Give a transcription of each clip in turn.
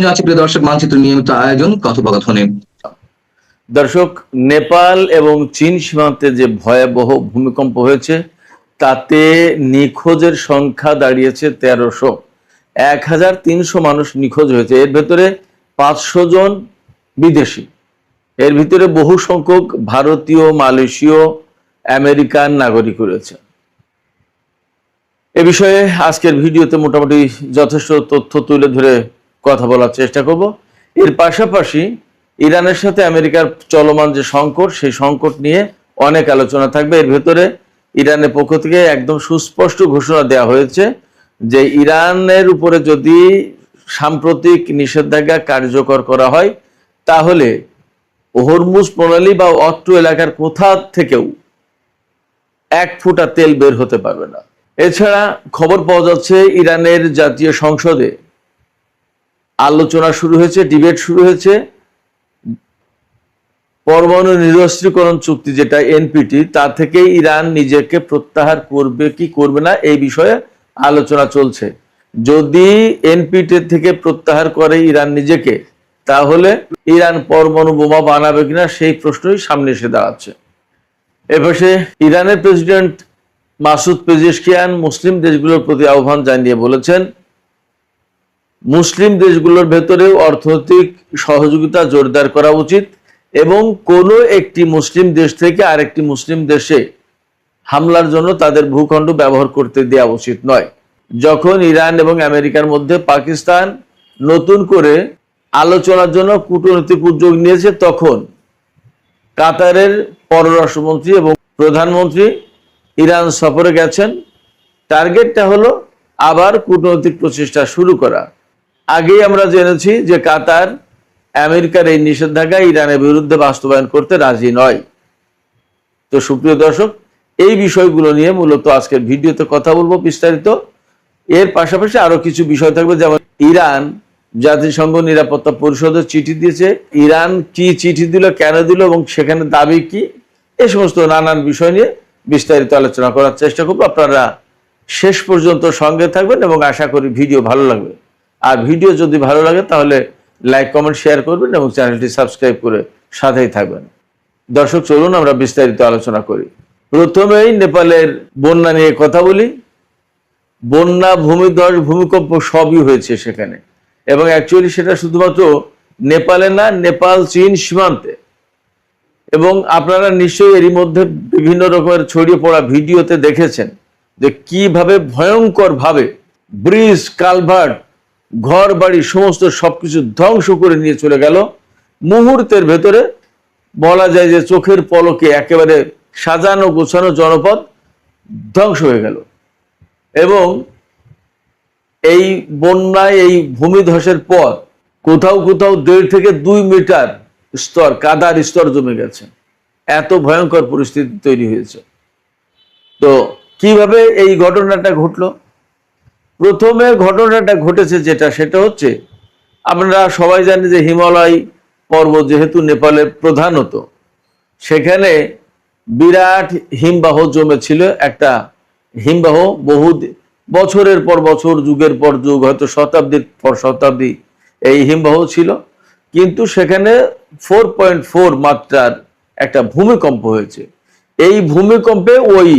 যাচ্ছি প্রিয় দর্শক, মানচিত্র নিয়মিত আয়োজন কথোপকথনে। দর্শক, নেপাল এবং চীন সীমান্তে যে ভয়াবহ ভূমিকম্প হয়েছে তাতে নিখোঁজের সংখ্যা দাঁড়িয়েছে 1300। 1300 মানুষ নিখোঁজ হয়েছে। এর ভেতরে 500 জন বিদেশি, এর ভিতরে বহু সংখ্যক ভারতীয়, মালয়েশীয়, আমেরিকান নাগরিক রয়েছে। এ বিষয়ে আজকের ভিডিওতে মোটামুটি যথেষ্ট তথ্য তুলে ধরে কথা বলার চেষ্টা করব। এর পাশাপাশি ইরানের সাথে আমেরিকার চলমান যে সংকট, সেই সংকট নিয়ে অনেক আলোচনা থাকবে। এর ভেতরে ইরানের পক্ষ থেকে একদম সুস্পষ্ট ঘোষণা দেওয়া হয়েছে যে ইরানের উপরে যদি সাম্প্রতিক নিষেধাজ্ঞা কার্যকর করা হয় তাহলে হরমুজ প্রণালী বা অত্র এলাকার কোথা থেকেও 1 ফোঁটা তেল বের হতে পারবে না। এছাড়া খবর পাওয়া যাচ্ছে ইরানের জাতীয় সংসদে আলোচনা শুরু হয়েছে, ডিবেট শুরু হয়েছে। পরমাণু নিরস্ত্রীকরণ চুক্তি যেটা এনপিটি, তা থেকে ইরান নিজেকে প্রত্যাহার করবে কি করবে না এই বিষয়ে আলোচনা চলছে। যদি এনপিটি থেকে প্রত্যাহার করে ইরান নিজেকে, তাহলে ইরান পরমাণু বোমা বানাবে কিনা সেই প্রশ্নই সামনে এসে দাঁড়াচ্ছে। এপাশে ইরানের প্রেসিডেন্ট মাসুদ পেজেশকিয়ান মুসলিম দেশগুলোর প্রতি আহ্বান জানিয়ে বলেছেন, মুসলিম দেশগুলোর ভেতরেও অর্থনৈতিক সহযোগিতা জোরদার করা উচিত এবং কোনো একটি মুসলিম দেশ থেকে আরেকটি মুসলিম দেশে হামলার জন্য তাদের ভূখণ্ড ব্যবহার করতে দেওয়া উচিত নয়। যখন ইরান এবং আমেরিকার মধ্যে পাকিস্তান নতুন করে আলোচনার জন্য কূটনৈতিক উদ্যোগ নিয়েছে, তখন কাতারের পররাষ্ট্রমন্ত্রী এবং প্রধানমন্ত্রী ইরান সফরে গেছেন। টার্গেটটা হলো আবার কূটনৈতিক প্রচেষ্টা শুরু করা। আগেই আমরা জেনেছি যে কাতার আমেরিকার এই নিষেধাজ্ঞা ইরানের বিরুদ্ধে বাস্তবায়ন করতে রাজি নয়। তো সুপ্রিয় দর্শক, এই বিষয়গুলো নিয়ে মূলত আজকের ভিডিওতে কথা বলবো বিস্তারিত। এর পাশাপাশি আরো কিছু বিষয় থাকবে, যেমন ইরান জাতিসংঘ নিরাপত্তা পরিষদে চিঠি দিয়েছে, ইরান কি চিঠি দিল, কেন দিল এবং সেখানে দাবি কি, এই সমস্ত নানান বিষয় নিয়ে বিস্তারিত আলোচনা করার চেষ্টা করবো। আপনারা শেষ পর্যন্ত সঙ্গে থাকবেন এবং আশা করি ভিডিও ভালো লাগবে। আর ভিডিও যদি ভালো লাগে তাহলে লাইক, কমেন্ট, শেয়ার করবেন এবং চ্যানেলটি সাবস্ক্রাইব করে সাথেই থাকবেন। দর্শক, চলুন আমরা বিস্তারিত আলোচনা করি। প্রথমেই নেপালের বন্যা নিয়ে কথা বলি। বন্যা, ভূমিধস, ভূমিকম্প সবই হয়েছে সেখানে, এবং অ্যাকচুয়ালি সেটা শুধুমাত্র নেপালে না, নেপাল চীন সীমান্তে। এবং আপনারা নিশ্চয়ই এরই মধ্যে বিভিন্ন রকমের ছড়িয়ে পড়া ভিডিওতে দেখেছেন যে কিভাবে ভয়ঙ্কর ভাবে ব্রিজ, কালভার্ট, ঘর বাড়ি সমস্ত সবকিছু ধ্বংস করে নিয়ে চলে গেল। মুহূর্তের ভেতরে বলা যায় যে চোখের পলকে একেবারে সাজানো গোছানো জনপদ ধ্বংস হয়ে গেল। এবং এই বন্যায়, এই ভূমিধসের পর কোথাও কোথাও 1.5 থেকে 2 মিটার স্তর, কাদার স্তর জমে গেছে। এত ভয়ঙ্কর পরিস্থিতি তৈরি হয়েছে। তো কিভাবে এই ঘটনাটা ঘটলো? প্রথমে ঘটনাটা ঘটেছে সেটা হচ্ছে, আমরা সবাই জানি যে হিমালয় পর্বত যেহেতু নেপালে প্রধানত, সেখানে বিরাট হিমবাহ জমেছিল। একটা হিমবাহ বহু বছরের পর বছর, যুগের পর যুগ, হয়তো শতাব্দীর পর শতাব্দী এই হিমবাহ ছিল। কিন্তু সেখানে 4.4 মাত্রার একটা ভূমিকম্প হয়েছে। এই ভূমিকম্পে ওই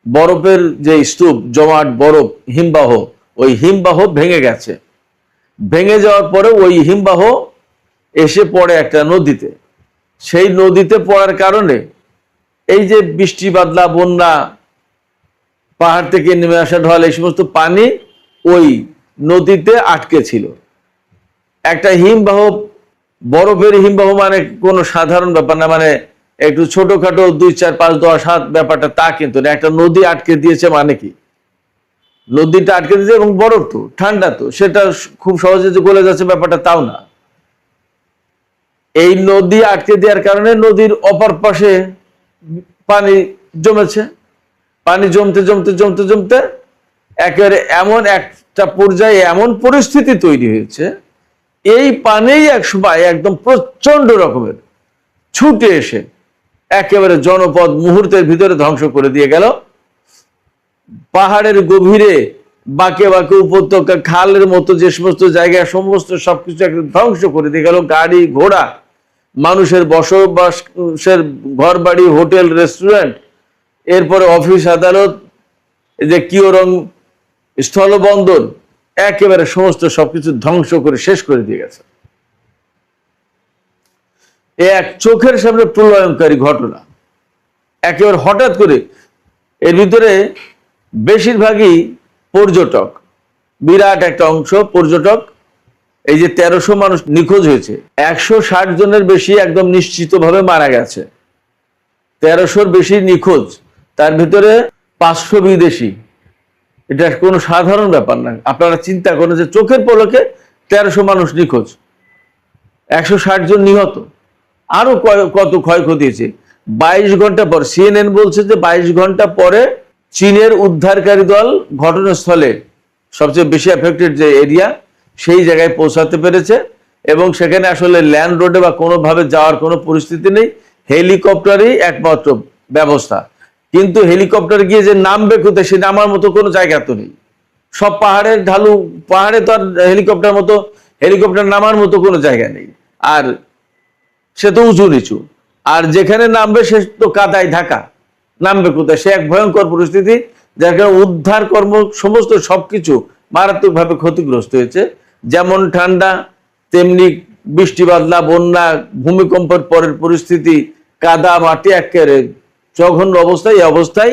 বরফের যে স্তূপ, জমাট বরফ, হিমবাহ, ওই হিমবাহ ভেঙে গেছে। ভেঙে যাওয়ার পরে ওই হিমবাহ এসে পড়ে একটা নদীতে। সেই নদীতে পড়ার কারণে এই যে বৃষ্টি বাদলা, বন্যা, পাহাড় থেকে নেমে আসা ঢল, এই সমস্ত পানি ওই নদীতে আটকে ছিল। একটা হিমবাহ, বরফের হিমবাহ মানে কোনো সাধারণ ব্যাপার না, মানে একটু ছোটখাটো 2, 4, 5, 10, 7 ব্যাপারটা তা কিন্তু না। একটা নদী আটকে দিয়েছে মানে কি, নদীটা আটকে দিয়েছে এবং বরফ তো, ঠান্ডা তো, সেটা খুব সহজে যে গলে যাচ্ছে ব্যাপারটা তাও না। এই নদী আটকে দেওয়ার কারণে নদীর অপর পাশে পানি জমেছে। পানি জমতে জমতে জমতে জমতে একেবারে এমন একটা পর্যায়ে এমন পরিস্থিতি তৈরি হয়েছে, এই পানি একসময় একদম প্রচন্ড রকমের ছুটে এসে একেবারে জনপদ মুহূর্তের ভিতরে ধ্বংস করে দিয়ে গেল। পাহাড়ের গভীরে বাঁকে বাঁকে উপত্যকা খালের মতো যে সমস্ত জায়গায় সমস্ত সবকিছু একদম ধ্বংস করে দিয়ে গেল। গাড়ি ঘোড়া, মানুষের বসবাসের ঘর বাড়ি, হোটেল, রেস্টুরেন্ট, এরপরে অফিস আদালত, এই যে কিওরং স্থলবন্দর, একেবারে সমস্ত সবকিছু ধ্বংস করে শেষ করে দিয়ে গেছে। এক চোখের সামনে প্রলয়ঙ্কারী ঘটনা, একেবারে হঠাৎ করে। এর ভিতরে বেশিরভাগই পর্যটক, বিরাট একটা অংশ পর্যটক। এই যে 1300 মানুষ নিখোঁজ হয়েছে, 160 জনের বেশি একদম নিশ্চিতভাবে মারা গেছে। 1300-র বেশি নিখোঁজ, তার ভিতরে 500 বিদেশি। এটা কোনো সাধারণ ব্যাপার না। আপনারা চিন্তা করেন যে চোখের পলকে 1300 মানুষ নিখোঁজ, 160 জন নিহত, আরো কত ক্ষয়ক্ষতি হয়েছে। 22 ঘন্টা পর CNN বলছে যে 22 ঘন্টা পরে চীনের উদ্ধারকারী দল ঘটনাস্থলে, সবচেয়ে বেশি এফেক্টেড যে এরিয়া, সেই জায়গায় পৌঁছাতে পেরেছে এবং সেখানে আসলে ল্যান্ড রোডে বা কোনোভাবে যাওয়ার কোনো পরিস্থিতি নেই, হেলিকপ্টারই একমাত্র ব্যবস্থা। কিন্তু হেলিকপ্টার গিয়ে যে নামবে কোথায়, সে নামার মতো কোনো জায়গা তো নেই। সব পাহাড়ের ঢালু, পাহাড়ে তো আর হেলিকপ্টার নামার মতো কোনো জায়গা নেই, আর সে তো উঁচু নিচু, আর যেখানে নামবে সে তো কাদায় ঢাকা, নামবে কোথায়? সে এক ভয়ঙ্কর পরিস্থিতি, যার কারণে উদ্ধার কর্ম সমস্ত সবকিছু মারাত্মকভাবে ক্ষতিগ্রস্ত হয়েছে। যেমন ঠান্ডা, তেমনি বৃষ্টি বাদলা, বন্যা, ভূমিকম্পের পরের পরিস্থিতি, কাদা মাটি, একেবারে জঘন্য অবস্থায়। এই অবস্থায়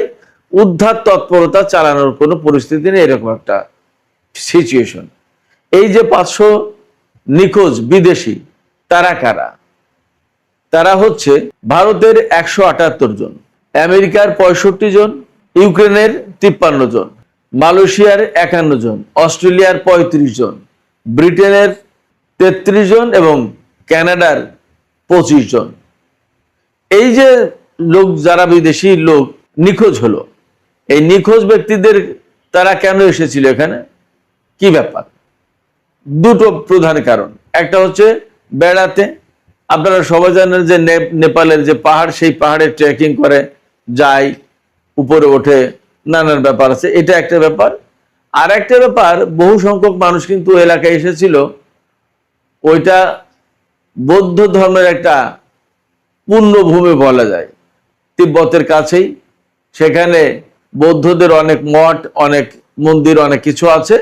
উদ্ধার তৎপরতা চালানোর কোনো পরিস্থিতি নেই, এরকম একটা সিচুয়েশন। এই যে 500 নিখোঁজ বিদেশি, তারা কারা? তারা হচ্ছে ভারতের 178 জন, আমেরিকার 65 জন, ইউক্রেনের 53 জন, মালয়েশিয়ার 51 জন, অস্ট্রেলিয়ার 35 জন, ব্রিটেনের 33 জন এবং কানাডার 25 জন। এই যে লোক, যারা বিদেশি লোক নিখোঁজ হলো, এই নিখোঁজ ব্যক্তিদের তারা কেন এসেছিল এখানে, কি ব্যাপার? দুটো প্রধান কারণ। একটা হচ্ছে বেড়াতে। আপনারা সবাই জানেন যে নেপালের যে পাহাড়, সেই পাহাড়ে ট্রেকিং করে যায়, উপরে ওঠে, নানান ব্যাপার আছে, এটা একটা ব্যাপার। আর একটা ব্যাপার, বহু সংখ্যক মানুষ কিন্তু এলাকায় এসেছিল, ওইটা বৌদ্ধ ধর্মের একটা পুণ্যভূমি বলা যায়, তিব্বতের কাছেই। সেখানে বৌদ্ধদের অনেক মঠ, অনেক মন্দির, অনেক কিছু আছে।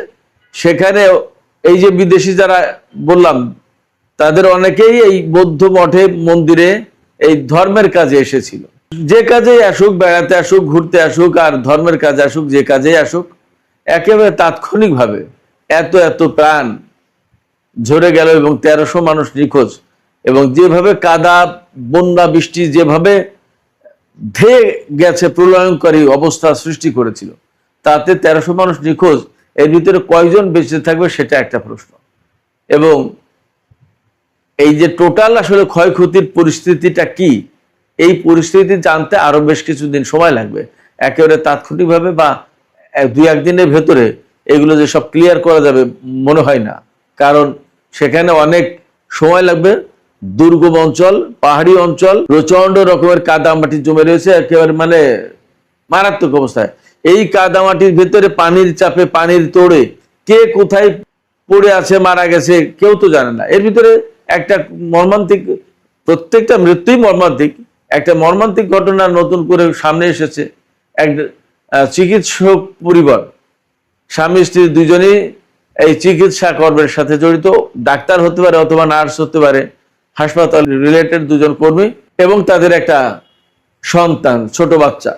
সেখানে এই যে বিদেশি যারা বললাম, তাদের অনেকেই এই বৌদ্ধ মঠে, মন্দিরে এই ধর্মের কাজে এসেছিল। যে কাজেই আসুক, বেড়াতে আসুক, ঘুরতে আসুক, আর ধর্মের কাজে আসুক, যে কাজেই আসুক, একেবারে তাৎক্ষণিকভাবে এত প্রাণ ঝরে গেল এবং 1300 মানুষ নিখোঁজ। এবং যেভাবে কাদা, বন্যা, বৃষ্টি যেভাবে ধেয়ে গেছে, প্রলয়ঙ্কারী অবস্থা সৃষ্টি করেছিল, তাতে 1300 মানুষ নিখোঁজ। এর ভিতরে কয়জন বেঁচে থাকবে সেটা একটা প্রশ্ন। এবং এই যে টোটাল আসলে ক্ষয়ক্ষতির পরিস্থিতিটা কি, এই পরিস্থিতি জানতে আরো বেশ কিছুদিন সময় লাগবে। একেবারে তাৎক্ষণিকভাবে বা 2-1 দিনের ভেতরে এগুলো যে সব ক্লিয়ার করা যাবে মনে হয় না, কারণ সেখানে অনেক সময় লাগবে। দুর্গম অঞ্চল, পাহাড়ি অঞ্চল, প্রচন্ড রকমের কাদামাটি জমে রয়েছে, একেবারে মানে মারাত্মক অবস্থায়। এই কাদামাটির ভেতরে পানির চাপে, পানির তোড়ে কে কোথায় পড়ে আছে, মারা গেছে, কেউ তো জানে না। এর ভিতরে একটা মর্মান্তিক, প্রত্যেকটা মৃত্যুই মর্মান্তিক, একটা মর্মান্তিক ঘটনা নতুন করে সামনে এসেছে। এক চিকিৎসক পরিবার, স্বামী স্ত্রী দুজনেই এই চিকিৎসা কর্মের সাথে জড়িত, ডাক্তার হতে পারে অথবা নার্স হতে পারে, হাসপাতাল রিলেটেড দুজন কর্মী, এবং তাদের একটা সন্তান, ছোট বাচ্চা।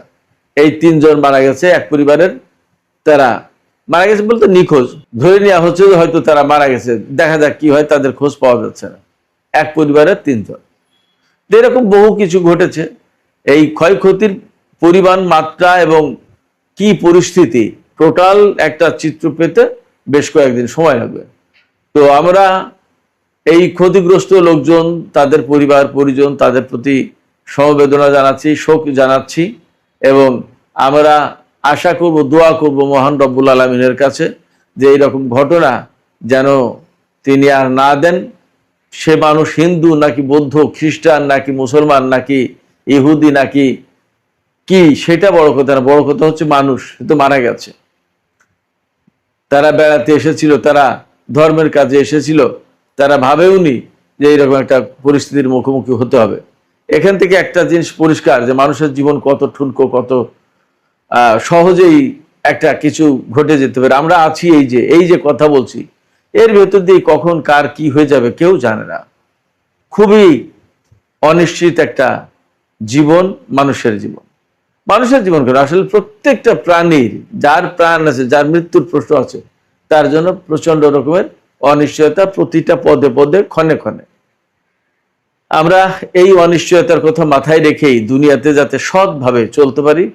এই 3 জন মারা গেছে এক পরিবারের। তারা মারা গেছে বলতে নিখোঁজ, ধরে নেওয়া হচ্ছে যে হয়তো তারা মারা গেছে, দেখা যাক কি হয়, তাদের খোঁজ পাওয়া যাচ্ছে না। এক পরিবারের 3 জন। এরকম বহু কিছু ঘটেছে। এই ক্ষয়ক্ষতির পরিমাণ, মাত্রা এবং কি পরিস্থিতি, টোটাল একটা চিত্র পেতে বেশ কয়েকদিন সময় লাগবে। তো আমরা এই ক্ষতিগ্রস্ত লোকজন, তাদের পরিবার পরিজন, তাদের প্রতি সমবেদনা জানাচ্ছি, শোক জানাচ্ছি, এবং আমরা আশা করব, দোয়া করব মহান রব্বুল আলামিনের কাছে যে এইরকম ঘটনা যেন তিনি আর না দেন। সে মানুষ হিন্দু নাকি বৌদ্ধ, খ্রিস্টান নাকি মুসলমান নাকি ইহুদি নাকি কি, সেটা বড় কথা না। বড় কথা হচ্ছে মানুষ তো মারা গেছে। তারা বেড়াতে এসেছিল, তারা ধর্মের কাজে এসেছিল, তারা ভাবেওনি যে এইরকম একটা পরিস্থিতির মুখোমুখি হতে হবে। এখান থেকে একটা জিনিস পরিষ্কার যে মানুষের জীবন কত ঠুনকো, কত সহজেই একটা কিছু ঘটে যেতে পারে। আমরা আছি এই যে কথা বলছি, এর ভেতর দিয়ে কখন কার কি হয়ে যাবে কেউ জানে না। খুবই অনিশ্চিত একটা জীবন মানুষের জীবন। মানুষের জীবন কেন, আসলে প্রত্যেকটা প্রাণীর, যার প্রাণ আছে, যার মৃত্যুর প্রশ্ন আছে, তার জন্য প্রচন্ড রকমের অনিশ্চয়তা প্রতিটা পদে পদে, ক্ষণে ক্ষণে। আমরা এই অনিশ্চয়তার কথা মাথায় রেখেই দুনিয়াতে যাতে সৎভাবে চলতে পারি,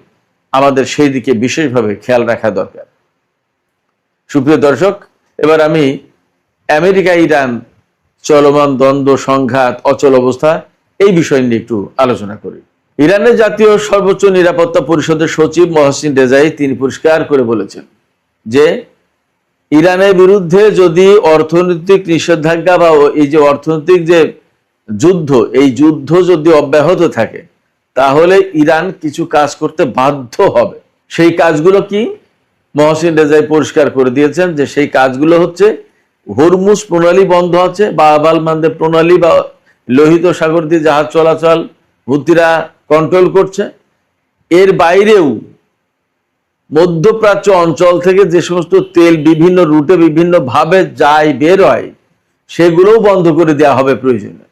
আমাদের সেই দিকে বিশেষভাবে খেয়াল রাখা দরকার। সুপ্রিয় দর্শক, এবার আমি আমেরিকা ইরান চলমান দ্বন্দ্ব, সংঘাত, অচল অবস্থা, এই বিষয় নিয়ে একটু আলোচনা করি। ইরানের জাতীয় সর্বোচ্চ নিরাপত্তা পরিষদের সচিব মহসিন রেজাই তিনি পরিষ্কার করে বলেছেন যে ইরানের বিরুদ্ধে যদি অর্থনৈতিক নিষেধাজ্ঞা বা এই যে অর্থনৈতিক যে যুদ্ধ, এই যুদ্ধ যদি অব্যাহত থাকে, তাহলে ইরান কিছু কাজ করতে বাধ্য হবে। সেই কাজগুলো কি? মহসিন রেজাই পরিষ্কার করে দিয়েছেন যে সেই কাজগুলো হচ্ছে, হরমুজ প্রণালী বন্ধ আছে, বা আবাল মানদেব প্রণালী বা লোহিত সাগর দিয়ে জাহাজ চলাচল হুতিরা কন্ট্রোল করছে। এর বাইরেও মধ্যপ্রাচ্য অঞ্চল থেকে যে সমস্ত তেল বিভিন্ন রুটে বিভিন্ন ভাবে যায়, বের হয়, সেগুলোও বন্ধ করে দেওয়া হবে প্রয়োজনে।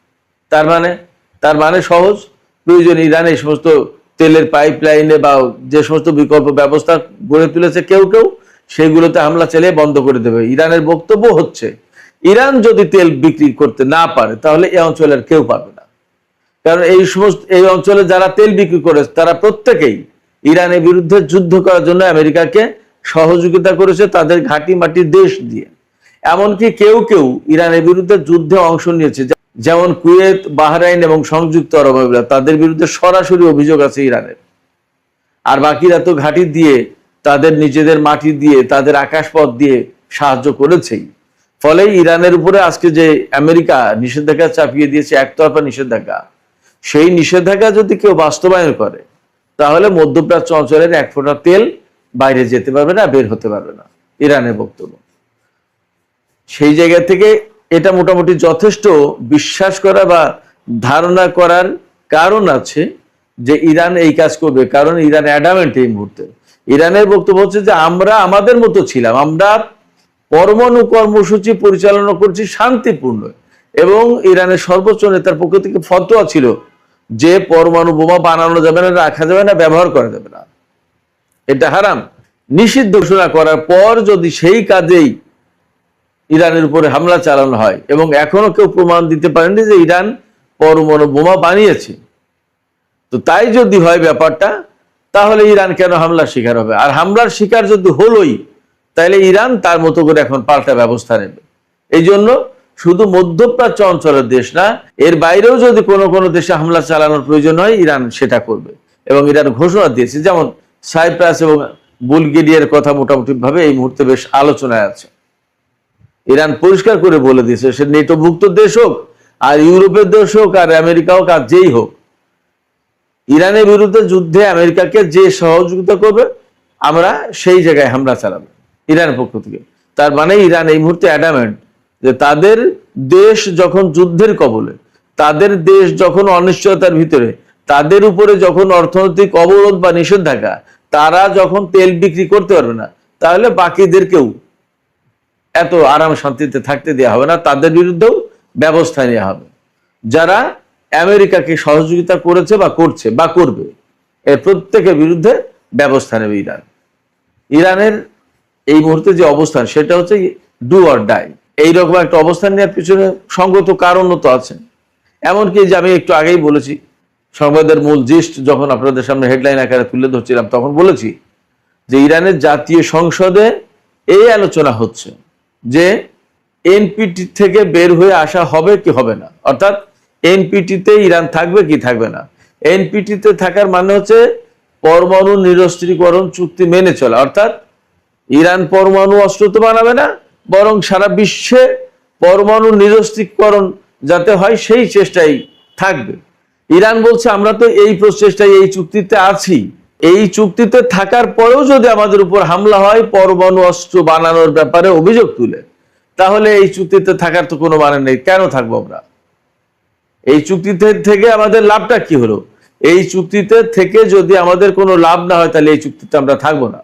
তার মানে সহজ, প্রয়োজন ইরান এই সমস্ত তেলের পাইপ লাইনে বা যে সমস্ত বিকল্প ব্যবস্থা গড়ে তুলেছে কেউ সেগুলোতে হামলা চালিয়ে বন্ধ করে দেবে। ইরানের বক্তব্য হচ্ছে, ইরান যদি তেল বিক্রি করতে না পারে তাহলে এই অঞ্চলের কেউ পাবে না। কারণ এই অঞ্চলে যারা তেল বিক্রি করে তারা প্রত্যেকেই ইরানের বিরুদ্ধে যুদ্ধ করার জন্য আমেরিকাকে সহযোগিতা করেছে তাদের ঘাঁটি মাটি দেশ দিয়ে। এমনকি কেউ ইরানের বিরুদ্ধে যুদ্ধে অংশ নিয়েছে, যেমন কুয়েত, বাহরাইন এবং সংযুক্ত আরব আমিরাত, তাদের বিরুদ্ধে সরাসরি অভিযোগ আছে ইরানের। আর বাকিরা তো ঘাঁটি দিয়ে, তাদের নিজেদের মাটি দিয়ে, তাদের আকাশপথ দিয়ে সাহায্য করেছেই। ফলে ইরানের উপরে আজকে যে আমেরিকা নিষেধাজ্ঞা চাপিয়ে দিয়েছে, একতরফা নিষেধাজ্ঞা, সেই নিষেধাজ্ঞা যদি কেউ বাস্তবায়ন করে, তাহলে মধ্যপ্রাচ্য অঞ্চলের এক ফোঁটা তেল বাইরে যেতে পারবে না, বের হতে পারবে না, ইরানের বক্তব্য। সেই জায়গা থেকে এটা মোটামুটি যথেষ্ট বিশ্বাস করা বা ধারণা করার কারণ আছে যে ইরান এই কাজ করবে, কারণ ইরান অ্যাডামেন্ট এই মুহূর্তে। ইরানের বক্তব্য হচ্ছে যে আমরা আমাদের মতো ছিলাম, আমরা পরমাণু কর্মসূচি পরিচালনা করছি শান্তিপূর্ণ, এবং ইরানের সর্বোচ্চ নেতার পক্ষ থেকে ফতোয়া ছিল যে পরমাণু বোমা বানানো যাবে না, রাখা যাবে না, ব্যবহার করা যাবে না, এটা হারাম। নিষিদ্ধ ঘোষণা করার পর যদি সেই কাজেই ইরানের উপরে হামলা চালানো হয়, এবং এখনো কেউ প্রমাণ দিতে পারেনি যে ইরান পরমাণু বোমা বানিয়েছে, তো তাই যদি হয় ব্যাপারটা, তাহলে ইরান কেন হামলার শিকার হবে? আর হামলার শিকার যদি হলোই, তাহলে ইরান তার মতো করে এখন পাল্টা ব্যবস্থা নেবে। এই জন্য শুধু মধ্যপ্রাচ্য অঞ্চলের দেশ না, এর বাইরেও যদি কোনো দেশে হামলা চালানোর প্রয়োজন হয়, ইরান সেটা করবে। এবং ইরান ঘোষণা দিয়েছে, যেমন সাইপ্রাস এবং বুলগেরিয়ার কথা মোটামুটি ভাবে এই মুহূর্তে বেশ আলোচনায় আছে। ইরান পরিষ্কার করে বলে দিয়েছে, সে নেটোভুক্ত দেশ হোক, আর ইউরোপের দেশ হোক, আর আমেরিকা হোক, আর যেই হোক, ইরানের বিরুদ্ধে যুদ্ধে আমেরিকাকে যে সহযোগিতা করবে, আমরা সেই জায়গায় হামলা চালাবো ইরানের পক্ষ থেকে। তার মানে ইরান এই মুহূর্তে অ্যাডামেন্ট যে তাদের দেশ যখন যুদ্ধের কবলে, তাদের দেশ যখন অনিশ্চয়তার ভিতরে, তাদের উপরে যখন অর্থনৈতিক অবরোধ বা নিষেধাজ্ঞা, তারা যখন তেল বিক্রি করতে পারবে না, তাহলে বাকিদেরকেও এত আরাম শান্তিতে থাকতে দেওয়া হবে না, তাদের বিরুদ্ধেও ব্যবস্থা নেওয়া হবে। যারা আমেরিকাকে সহযোগিতা করেছে বা করছে বা করবে, এর প্রত্যেকের বিরুদ্ধে ব্যবস্থা নেবে ইরান। ইরানের এই মুহূর্তে যে অবস্থান, সেটা হচ্ছে ডু অর ডাই। এইরকম একটা অবস্থান নেওয়ার পিছনে সঙ্গত কারণও তো আছে। এমনকি যে আমি একটু আগেই বলেছি, সংবাদের মূল জিস্ট যখন আপনাদের সামনে হেডলাইন আকারে তুলে ধরছিলাম, তখন বলেছি যে ইরানের জাতীয় সংসদে এই আলোচনা হচ্ছে যে এনপিটি থেকে বের হয়ে আসা হবে কি হবে না, অর্থাৎ এনপিটিতে ইরান থাকবে কি থাকবে না। এনপিটিতে থাকার মানে হচ্ছে পরমাণু নিরস্ত্রীকরণ চুক্তি মেনে চলা, অর্থাৎ ইরান পরমাণু অস্ত্র তো বানাবে না, বরং সারা বিশ্বে পরমাণু নিরস্ত্রীকরণ যাতে হয় সেই চেষ্টাই থাকবে। ইরান বলছে আমরা তো এই প্রচেষ্টায়, এই চুক্তিতে আছি, এই চুক্তিতে থাকার পরেও যদি আমাদের উপর হামলা হয় পরমাণু অস্ত্র বানানোর ব্যাপারে অভিযোগ তুলে, তাহলে এই চুক্তিতে থাকার তো কোনো মানে নেই। কেন থাকবো আমরা? এই চুক্তিতে থেকে আমাদের লাভটা কি হলো? এই চুক্তিতে থেকে যদি আমাদের কোনো লাভ না হয় তাহলে এই চুক্তিতে আমরা থাকবো না।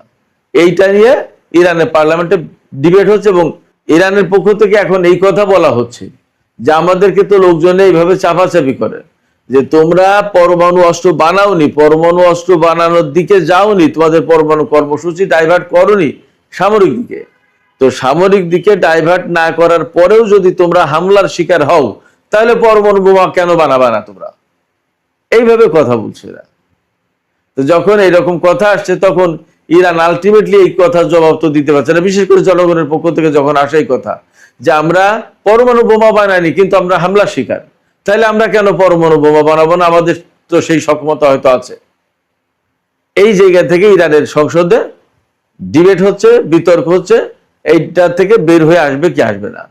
এইটা নিয়ে ইরানের পার্লামেন্টে ডিবেট হচ্ছে এবং ইরানের পক্ষ থেকে এখন এই কথা বলা হচ্ছে যে আমাদেরকে তো লোকজনে এইভাবে চাপাচাপি করে যে তোমরা পরমাণু অস্ত্র বানাওনি, পরমাণু অস্ত্র বানানোর দিকে যাওনি, তোমাদের পরমাণু কর্মসূচি ডাইভার্ট করোনি সামরিক দিকে। তো সামরিক দিকে ডাইভার্ট না করার পরেও যদি তোমরা হামলার শিকার হও তাহলে পরমাণু বোমা কেন বানাবা না তোমরা? এইভাবে কথা বলছে এরা। তো যখন এরকম কথা আসছে তখন ইরান আলটিমেটলি এই কথার জবাব তো দিতে পারছে না, বিশেষ করে জনগণের পক্ষ থেকে যখন আসে এই কথা যে আমরা পরমাণু বোমা বানাইনি কিন্তু আমরা হামলার শিকার, তাহলে আমরা কেন পরমাণু বোমা বানাবো না? আমাদের তো সেই সক্ষমতা হয়তো আছে। এই জায়গা থেকে ইরানের সংসদে ডিবেট হচ্ছে, বিতর্ক হচ্ছে, এইটা থেকে বের হয়ে আসবে কি আসবে না।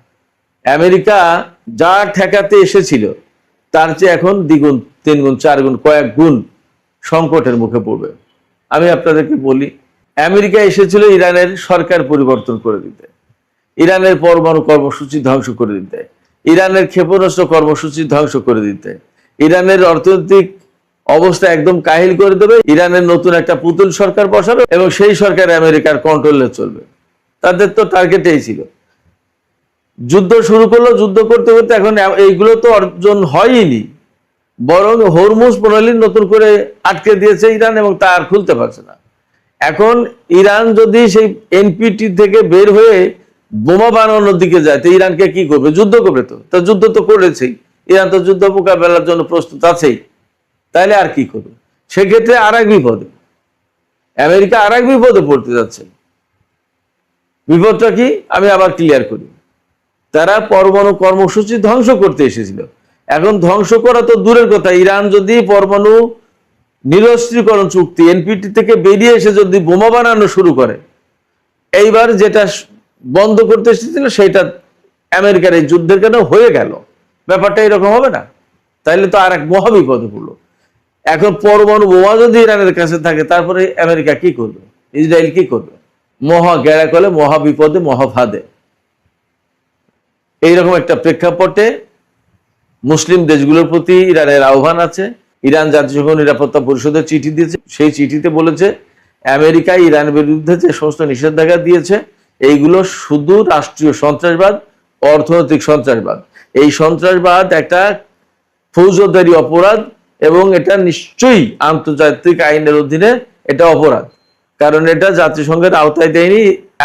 আমেরিকা যা ঠেকাতে এসেছিল তার চেয়ে এখন দ্বিগুণ, তিনগুণ, চারগুণ, কয়েক গুণ সংকটের মুখে পড়বে। আমি আপনাদেরকে বলি, আমেরিকা এসেছিল ইরানের সরকার পরিবর্তন করে দিতে, ইরানের পরমাণু কর্মসূচি ধ্বংস করে দিতে, ইরানের ক্ষেপণাস্ত্র কর্মসূচি ধ্বংস করে দিতে, ইরানের অর্থনৈতিক অবস্থা একদম কাহিল করে দেবে, ইরানের নতুন একটা পুতুল সরকার বসাবে এবং সেই সরকার আমেরিকার কন্ট্রোলে চলবে। তাদের তো টার্গেট এই ছিল। যুদ্ধ শুরু করলো, যুদ্ধ করতে করতে এখন এইগুলো তো অর্জন হয়নি, বরং হরমুজ প্রণালী নতুন করে আটকে দিয়েছে ইরান এবং তা আর খুলতে পারছে না। এখন ইরান যদি সেই এনপিটি থেকে বের হয়ে বোমা বানানোর দিকে যায় তো ইরানকে কি করবে? যুদ্ধ করবে। তো যুদ্ধ তো করেছেই, ইরান তো যুদ্ধ মোকাবেলার জন্য প্রস্তুত আছেই, তাহলে আর কি করবে? সেক্ষেত্রে আর এক বিপদে আমেরিকা আর এক বিপদে পড়তে যাচ্ছে। বিপদটা কি আমি আবার ক্লিয়ার করি। তারা পরমাণু কর্মসূচি ধ্বংস করতে এসেছিল, এখন ধ্বংস করা তো দূরের কথা, ইরান যদি পরমাণু নিরস্ত্রীকরণ চুক্তি এনপিটি থেকে বেরিয়ে এসে যদি বোমা বানানো শুরু করে, এইবার যেটা বন্ধ করতে এসেছিল সেটা আমেরিকার এই যুদ্ধের কারণে হয়ে গেল। ব্যাপারটা এরকম হবে না? তাইলে তো আর এক মহাবিপদে পড়লো। এখন পরমাণু বোমা যদি ইরানের কাছে থাকে তারপরে আমেরিকা কি করবে? ইসরায়েল কি করবে? মহা গেড়া কলে, মহাবিপদে, মহাফাদে। এইরকম একটা প্রেক্ষাপটে মুসলিম দেশগুলোর প্রতি ইরানের আহ্বান আছে। ইরান জাতিসংঘ নিরাপত্তা পরিষদের চিঠি দিয়েছে, সেই চিঠিতে বলেছে আমেরিকা ইরানের বিরুদ্ধে যে সমস্ত নিষেধাজ্ঞা দিয়েছে এইগুলো শুধু রাষ্ট্রীয় সন্ত্রাসবাদ, অর্থনৈতিক সন্ত্রাসবাদ। এই সন্ত্রাসবাদ একটা ফৌজদারি অপরাধ এবং এটা নিশ্চয়ই আন্তর্জাতিক আইনের অধীনে এটা অপরাধ, কারণ এটা জাতিসংঘের আওতায় দেয়নি।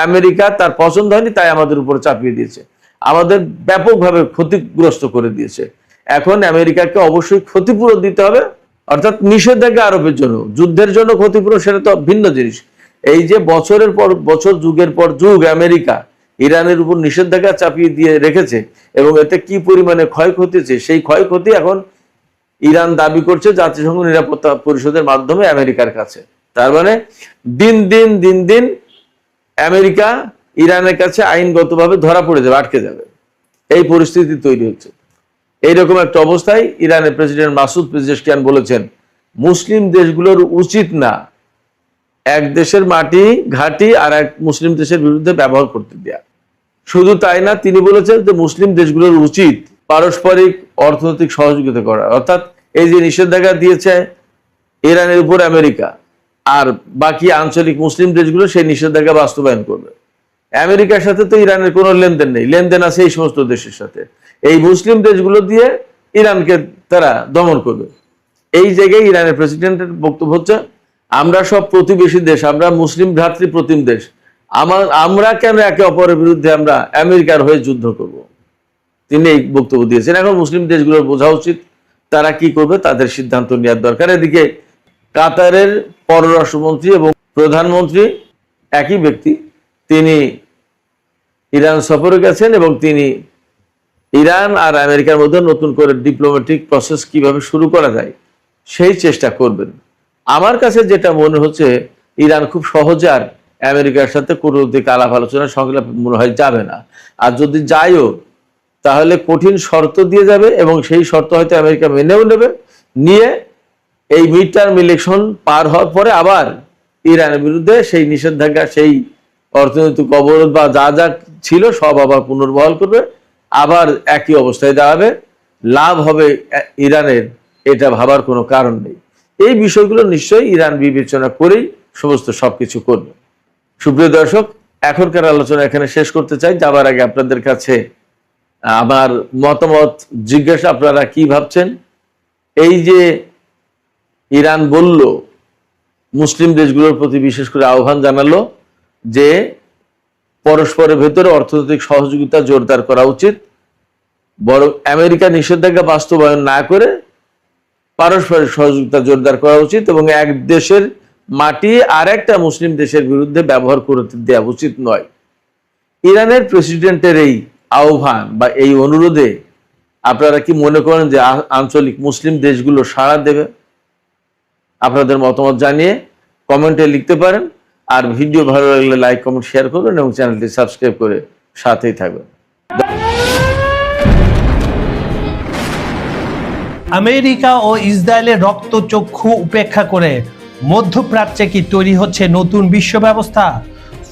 আমেরিকা তার পছন্দ হয়নি, তাই আমাদের উপর চাপিয়ে দিয়েছে, আমাদের ব্যাপকভাবে ক্ষতিগ্রস্ত করে দিয়েছে। এখন আমেরিকাকে অবশ্যই ক্ষতিপূরণ দিতে হবে, অর্থাৎ নিষেধাজ্ঞা আরোপের জন্য। যুদ্ধের জন্য ক্ষতিপূরণ সেটা তো ভিন্ন জিনিস। এই যে বছরের পর বছর, যুগের পর যুগ আমেরিকা ইরানের উপর নিষেধাজ্ঞা চাপিয়ে দিয়ে রেখেছে এবং এতে কি পরিমাণে ক্ষয়ক্ষতি হচ্ছে, সেই ক্ষয়ক্ষতি এখন ইরান দাবি করছে জাতিসংঘ নিরাপত্তা পরিষদের মাধ্যমে আমেরিকার কাছে। তার মানে দিন দিন দিন দিন আমেরিকা ইরানের কাছে আইনগতভাবে ধরা পড়ে যাবে, আটকে যাবে। এই পরিস্থিতি তৈরি হচ্ছে। এইরকম একটা অবস্থায় ইরানের প্রেসিডেন্ট মাসুদ পেজেশকিয়ান বলেছেন মুসলিম দেশগুলোর উচিত না এক দেশের মাটি ঘাঁটি আর এক মুসলিম দেশের বিরুদ্ধে ব্যবহার করতে দেয়া। শুধু তাই না, তিনি বলেছেন যে মুসলিম দেশগুলোর উচিত পারস্পরিক অর্থনৈতিক সহযোগিতা করা, অর্থাৎ এই যে নিষেধাজ্ঞা দিয়েছে ইরানের উপর আমেরিকা, আর বাকি আঞ্চলিক মুসলিম দেশগুলো সেই নিষেধাজ্ঞা বাস্তবায়ন করবে। আমেরিকার সাথে তো ইরানের কোনো লেনদেন নেই, লেনদেন আছে এই সমস্ত দেশের সাথে। এই মুসলিম দেশগুলো দিয়ে ইরানকে তারা দমন করবে। এই জায়গায় ইরানের প্রেসিডেন্টের বক্তব্য হচ্ছে আমরা সব প্রতিবেশী দেশ, আমরা মুসলিম ভ্রাতৃপ্রতিম দেশ, আমরা কেন একে অপরের বিরুদ্ধে আমরা আমেরিকার হয়ে যুদ্ধ করব? তিনি এই বক্তব্য দিয়েছেন। এখন মুসলিম দেশগুলোর বোঝা উচিত তারা কি করবে, তাদের সিদ্ধান্ত নেওয়ার দরকার। এদিকে কাতারের পররাষ্ট্রমন্ত্রী এবং প্রধানমন্ত্রী একই ব্যক্তি, তিনি ইরান সফরে গেছেন এবং তিনি ইরান আর আমেরিকার মধ্যে নতুন করে ডিপ্লোম্যাটিক প্রসেস কিভাবে শুরু করা যায় সেই চেষ্টা করবেন। আমার কাছে যেটা মনে হচ্ছে ইরান খুব সহজে আর আমেরিকার সাথে কূটনৈতিক আলাপ আলোচনা সংলাপ মনে হয় যাবে না, আর যদি যায়ও তাহলে কঠিন শর্ত দিয়ে যাবে এবং সেই শর্ত হয়তো আমেরিকা মেনেও নেবে, নিয়ে এই মিড টার্ম ইলেকশন পার হওয়ার পরে আবার ইরানের বিরুদ্ধে সেই নিষেধাজ্ঞা, সেই অর্থনৈতিক অবরোধ বা যা যা ছিল সব আবার পুনর্বহাল করবে, আবার একই অবস্থায় দাঁড়াবে। লাভ হবে ইরানের, এটা ভাবার কোনো কারণ নেই। এই বিষয়গুলো নিশ্চয়ই ইরান বিবেচনা করেই সমস্ত সবকিছু করবে। সুপ্রিয় দর্শক, এখনকার আলোচনা এখানে শেষ করতে চাই। যাবার আগে আপনাদের কাছে আমার মতামত জিজ্ঞাসা, আপনারা কি ভাবছেন? এই যে ইরান বলল, মুসলিম দেশগুলোর প্রতি বিশেষ করে আহ্বান জানালো যে পরস্পরের ভেতরে অর্থনৈতিক সহযোগিতা জোরদার করা উচিত, বরং আমেরিকা নিষেধাজ্ঞা বাস্তবায়ন না করে পারস্পরিক সহযোগিতা জোরদার করা উচিত, এবং এক দেশের মাটি আর একটা মুসলিম দেশের বিরুদ্ধে ব্যবহার করতে দেওয়া উচিত নয়। ইরানের প্রেসিডেন্টের এই আহ্বান বা এই অনুরোধে আপনারা কি মনে করেন যে আঞ্চলিক মুসলিম দেশগুলো সাড়া দেবে? আপনাদের মতামত জানিয়ে কমেন্টে লিখতে পারেন। আর ভিডিও ভালো লাগলে লাইক, কমেন্ট, শেয়ার করবেন এবং চ্যানেলটি সাবস্ক্রাইব করে সাথেই থাকবেন। আমেরিকা ও ইসরায়েলের রক্তচক্ষু উপেক্ষা করে মধ্যপ্রাচ্যে কি তৈরি হচ্ছে নতুন বিশ্ব ব্যবস্থা?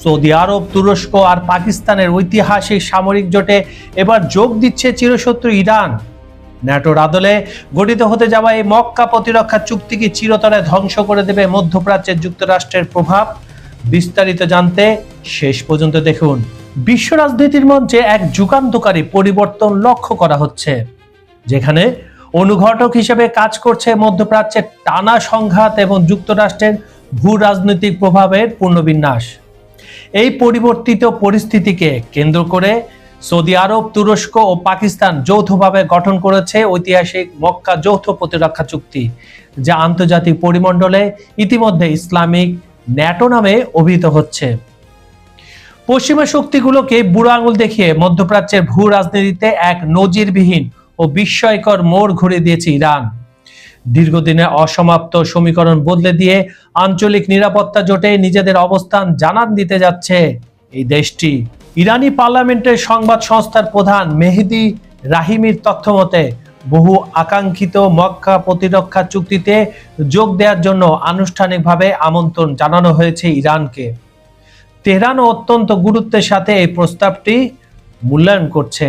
সৌদি আরব, তুরস্ক আর পাকিস্তানের ঐতিহাসিক সামরিক জোটে এবার যোগ দিচ্ছে চিরশত্রু ইরান। ন্যাটোর আদলে গঠিত হতে যাওয়া এই মক্কা প্রতিরক্ষা চুক্তি কি চিরতরে ধ্বংস করে দেবে মধ্যপ্রাচ্যের যুক্তরাষ্ট্রের প্রভাব? বিস্তারিত জানতে শেষ পর্যন্ত দেখুন। বিশ্ব রাজনীতির মঞ্চে এক যুগান্তকারী পরিবর্তন লক্ষ্য করা হচ্ছে, যেখানে অনুঘটক হিসেবে কাজ করছে মধ্যপ্রাচ্যের টানা সংঘাত এবং যুক্তরাষ্ট্রের ভূ রাজনৈতিক প্রভাবের পুনর্বিন্যাস। এই পরিবর্তিত পরিস্থিতিকে কেন্দ্র করে সৌদি আরব, তুরস্ক ও পাকিস্তান যৌথভাবে গঠন করেছে ঐতিহাসিক মক্কা যৌথ প্রতিরক্ষা চুক্তি, যা আন্তর্জাতিক পরিমণ্ডলে ইতিমধ্যে ইসলামিক ন্যাটো নামে অভিহিত হচ্ছে। পশ্চিমা শক্তিগুলোকে বুড়ো আঙুল দেখিয়ে মধ্যপ্রাচ্যের ভূ রাজনীতিতে এক নজিরবিহীন ও বিস্ময়কর মোড় ঘুরিয়ে দিয়েছে ইরান। দীর্ঘদিনের অসমাপ্ত সমীকরণ বদলে দিয়ে আঞ্চলিক নিরাপত্তা জোটে নিজেদের অবস্থান জানান দিতে যাচ্ছে এই দেশটি। ইরানি পার্লামেন্টের সংবাদ সংস্থার প্রধান মেহেদি রাহিমির তথ্যমতে বহু আকাঙ্ক্ষিত মক্কা প্রতিরক্ষা চুক্তিতে যোগ দেওয়ার জন্য আনুষ্ঠানিকভাবে আমন্ত্রণ জানানো হয়েছে ইরানকে। তেহরানও অত্যন্ত গুরুত্বের সাথে এই প্রস্তাবটি মূল্যায়ন করছে।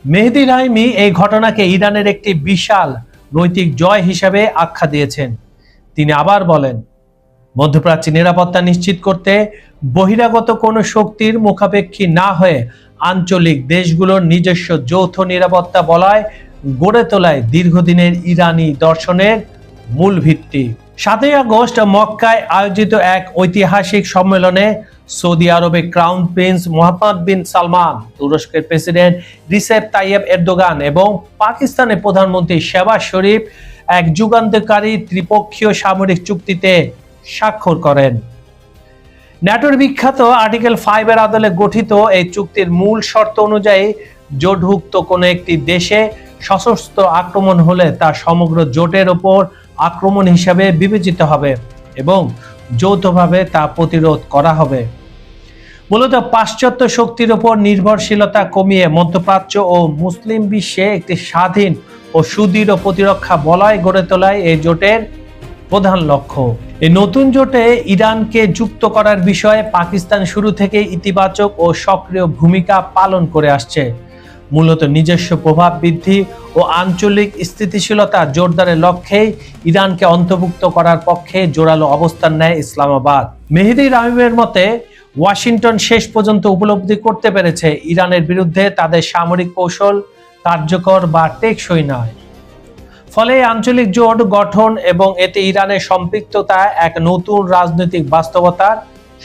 মেহেদি রাহিমি এই ঘটনাকে ইরানের একটি বিশাল নৈতিক জয় হিসেবে আখ্যা দিয়েছেন। তিনি আবার বলেন, মধ্যপ্রাচ্যে নিরাপত্তা নিশ্চিত করতে বহিরাগত কোনো শক্তির মুখাপেক্ষী না হয়ে আঞ্চলিক দেশগুলোর নিজস্ব যৌথ নিরাপত্তা বলয় গড়ে তোলায় দীর্ঘদিনের ইরানি দর্শনের মূল ভিত্তি। 7ই আগস্ট মক্কায় আয়োজিত এক ঐতিহাসিক সম্মেলনে সৌদি আরবের ক্রাউন প্রিন্স মোহাম্মদ বিন সালমান, তুরস্কের প্রেসিডেন্ট রিসেপ তাইয়েব এরদোগান এবং পাকিস্তানের প্রধানমন্ত্রী শেহবাজ শরীফ এক যুগান্তকারী ত্রিপক্ষীয় সামরিক চুক্তিতে স্বাক্ষর করেন। ন্যাটোর বিখ্যাত আর্টিকেল 5 এর আদলে গঠিত এই চুক্তির মূল শর্ত অনুযায়ী জোটভুক্ত কোনো একটি দেশে সশস্ত্র আক্রমণ হলে তা সমগ্র জোটের ওপর আক্রমণ হিসাবে বিবেচিত হবে এবং যৌথভাবে তা প্রতিরোধ করা হবে। মূলত পাশ্চাত্য শক্তির উপর নির্ভরশীলতা কমিয়ে মধ্যপ্রাচ্য ও মুসলিম বিশ্বে একটি স্বাধীন ও সুদৃঢ় প্রতিরক্ষা বলয় গড়ে তোলাই এই জোটের প্রধান লক্ষ্য। এই নতুন জোটে ইরানকে যুক্ত করার বিষয়ে পাকিস্তান শুরু থেকে ইতিবাচক ও সক্রিয় ভূমিকা পালন করে আসছে। মূলত নিজস্ব প্রভাব বৃদ্ধি ও আঞ্চলিক স্থিতিশীলতা জোরদারের লক্ষ্যেই ইরানকে অন্তর্ভুক্ত করার পক্ষে জোরালো অবস্থান নেয় ইসলামাবাদ। মেহেদি রাহিমের মতে, ওয়াশিংটন শেষ পর্যন্ত উপলব্ধি করতে পেরেছে ইরানের বিরুদ্ধে তাদের সামরিক কৌশল কার্যকর বা টেকসই নয়। ফলে আঞ্চলিক জোট গঠন এবং এতে ইরানের সম্পৃক্ততা এক নতুন রাজনৈতিক বাস্তবতার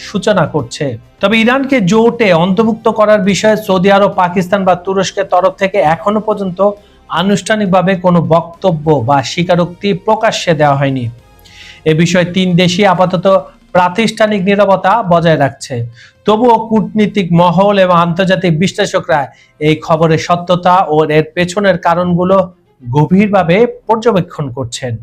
সূচনা করছে। তবে ইরানকে জোটে অন্তর্ভুক্ত করার বিষয়ে সৌদি আরব, পাকিস্তান বা তুরস্কের তরফ থেকে এখনো পর্যন্ত আনুষ্ঠানিকভাবে কোনো বক্তব্য বা স্বীকারোক্তি প্রকাশ্যে দেওয়া হয়নি। এ বিষয়ে তিন দেশই আপাতত প্রাতিষ্ঠানিক নীরবতা বজায় রাখছে। তবুও কূটনীতিক মহল এবং আন্তর্জাতিক বিশ্লেষকরা এই খবরের সত্যতা ও এর পেছনের কারণগুলো গভীরভাবে পর্যবেক্ষণ করছেন।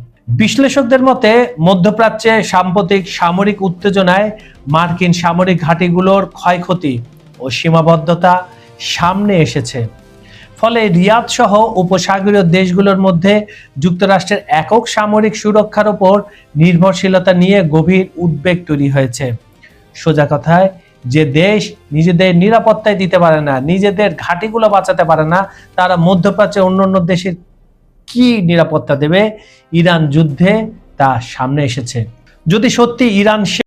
বিশ্লেষকদের মতে, মধ্যপ্রাচ্যে সাম্প্রতিক সামরিক উত্তেজনায় মার্কিন সামরিক ঘাঁটিগুলোর ক্ষয়ক্ষতি ও সীমাবদ্ধতা সামনে এসেছে। ফলে রিয়াদ সহ উপসাগরীয় দেশগুলোর মধ্যে যুক্তরাষ্ট্রের একক সামরিক সুরক্ষার উপর নির্ভরশীলতা নিয়ে গভীর উদ্বেগ তৈরি হয়েছে। সোজা কথায়, যে দেশ নিজেদের নিরাপত্তায় দিতে পারে না, নিজেদের ঘাঁটিগুলো বাঁচাতে পারে না, তারা মধ্যপ্রাচ্যে অন্যান্য দেশের কি নিরাপত্তা দেবে? ইরান যুদ্ধে তা সামনে এসেছে। যদি সত্যি ইরান